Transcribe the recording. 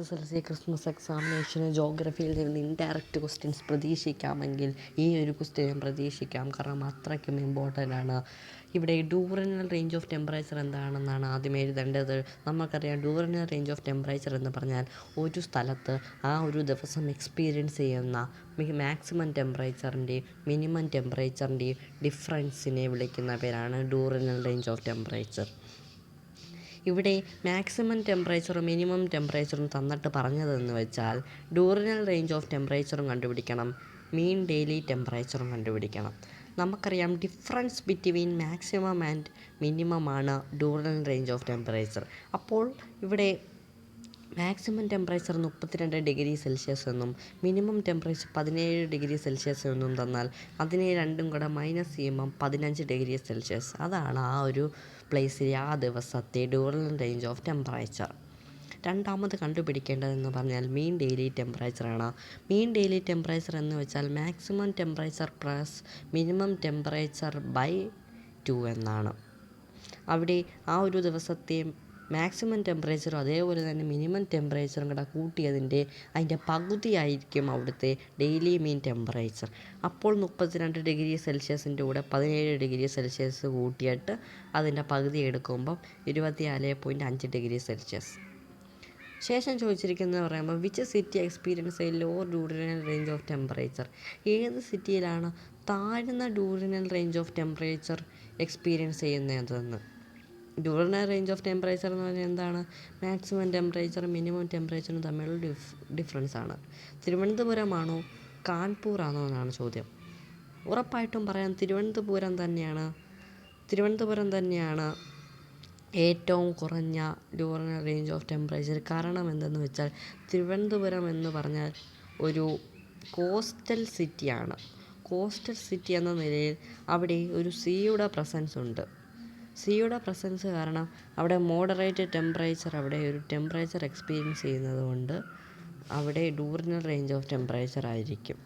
SSLC Christmas എക്സാമിനേഷന് ജോഗ്രഫിയിൽ നിന്ന് indirect questions പ്രതീക്ഷിക്കാമെങ്കിൽ ഈ ഒരു ക്വസ്റ്റ്യൻ ഞാൻ പ്രതീക്ഷിക്കാം. കാരണം അത്രയ്ക്കും ഇമ്പോർട്ടൻ്റ് ആണ്. ഇവിടെ ഡൂറനൽ റേഞ്ച് ഓഫ് ടെമ്പറേച്ചർ എന്താണെന്നാണ് ആദ്യം എഴുതേണ്ടത്. നമുക്കറിയാം ഡൂറനൽ റേഞ്ച് ഓഫ് ടെമ്പറേച്ചർ എന്ന് പറഞ്ഞാൽ ഒരു സ്ഥലത്ത് ആ ഒരു ദിവസം എക്സ്പീരിയൻസ് ചെയ്യുന്ന മാക്സിമം ടെമ്പറേച്ചറിൻ്റെയും മിനിമം ടെമ്പറേച്ചറിൻ്റെയും ഡിഫറൻസിനെ വിളിക്കുന്ന പേരാണ് ഡൂറനൽ റേഞ്ച് ഓഫ് ടെമ്പറേച്ചർ. ഇവിടെ മാക്സിമം ടെമ്പറേച്ചറും മിനിമം ടെമ്പറേച്ചറും തന്നിട്ട് പറഞ്ഞതെന്ന് വെച്ചാൽ ഡൂറനൽ റേഞ്ച് ഓഫ് ടെമ്പറേച്ചറും കണ്ടുപിടിക്കണം, മീൻ ഡെയിലി ടെമ്പറേച്ചറും കണ്ടുപിടിക്കണം. നമുക്കറിയാം difference between maximum and minimum ആണ് ഡൂറനൽ റേഞ്ച് ഓഫ് ടെമ്പറേച്ചർ. അപ്പോൾ ഇവിടെ മാക്സിമം ടെമ്പറേച്ചർ 32 ഡിഗ്രി സെൽഷ്യസ് എന്നും മിനിമം ടെമ്പറേച്ചർ 17 ഡിഗ്രി സെൽഷ്യസ് എന്നും തന്നാൽ അതിനെ രണ്ടും കൂടെ മൈനസ് ചെയ്യുമ്പം 15 ഡിഗ്രി സെൽഷ്യസ്. അതാണ് ആ ഒരു പ്ലേസിലെ ആ ദിവസത്തെ ഡൂറനൽ റേഞ്ച് ഓഫ് ടെമ്പറേച്ചർ. രണ്ടാമത് കണ്ടുപിടിക്കേണ്ടതെന്ന് പറഞ്ഞാൽ മീൻ ഡെയിലി ടെമ്പറേച്ചറാണ്. മീൻ ഡെയിലി ടെമ്പറേച്ചർ എന്ന് വെച്ചാൽ maximum temperature plus minimum temperature by 2 എന്നാണ്. അവിടെ ആ ഒരു ദിവസത്തെ മാക്സിമം ടെമ്പറേച്ചറും അതേപോലെ തന്നെ മിനിമം ടെമ്പറേച്ചറും കൂടെ കൂട്ടിയതിൻ്റെ അതിൻ്റെ പകുതിയായിരിക്കും അവിടുത്തെ ഡെയിലി മീൻ ടെമ്പറേച്ചർ. അപ്പോൾ 32 ഡിഗ്രി സെൽഷ്യസിൻ്റെ കൂടെ 17 ഡിഗ്രി സെൽഷ്യസ് കൂട്ടിയിട്ട് അതിൻ്റെ പകുതി എടുക്കുമ്പം 24.5 ഡിഗ്രി സെൽഷ്യസ്. ശേഷം ചോദിച്ചിരിക്കുന്നത് പറയുമ്പോൾ which city experience a low diurnal range of temperature. ഏത് സിറ്റിയിലാണ് താഴ്ന്ന diurnal range of temperature experience ചെയ്യുന്നതെന്ന്. ഡൂറനൽ റേഞ്ച് ഓഫ് ടെമ്പറേച്ചർ എന്ന് പറഞ്ഞാൽ എന്താണ്? മാക്സിമം ടെമ്പറേച്ചറും മിനിമം ടെമ്പറേച്ചറും തമ്മിലുള്ള ഡിഫറൻസ് ആണ്. തിരുവനന്തപുരമാണോ കാൺപൂർ ആണോ എന്നാണ് ചോദ്യം. ഉറപ്പായിട്ടും പറയാം തിരുവനന്തപുരം തന്നെയാണ് ഏറ്റവും കുറഞ്ഞ ഡൂറനൽ റേഞ്ച് ഓഫ് ടെമ്പറേച്ചർ. കാരണം എന്തെന്ന് വെച്ചാൽ തിരുവനന്തപുരം എന്ന് പറഞ്ഞാൽ ഒരു കോസ്റ്റൽ സിറ്റിയാണ്. കോസ്റ്റൽ സിറ്റി എന്ന നിലയിൽ അവിടെ ഒരു സീയുടെ പ്രസൻസ് ഉണ്ട്. സീയുടെ പ്രസൻസ് കാരണം അവിടെ മോഡറേറ്റ് ടെമ്പറേച്ചർ, അവിടെ ഒരു ടെമ്പറേച്ചർ എക്സ്പീരിയൻസ് ചെയ്യുന്നത് കൊണ്ട് അവിടെ ഡൂറനൽ റേഞ്ച് ഓഫ് ടെമ്പറേച്ചർ ആയിരിക്കും.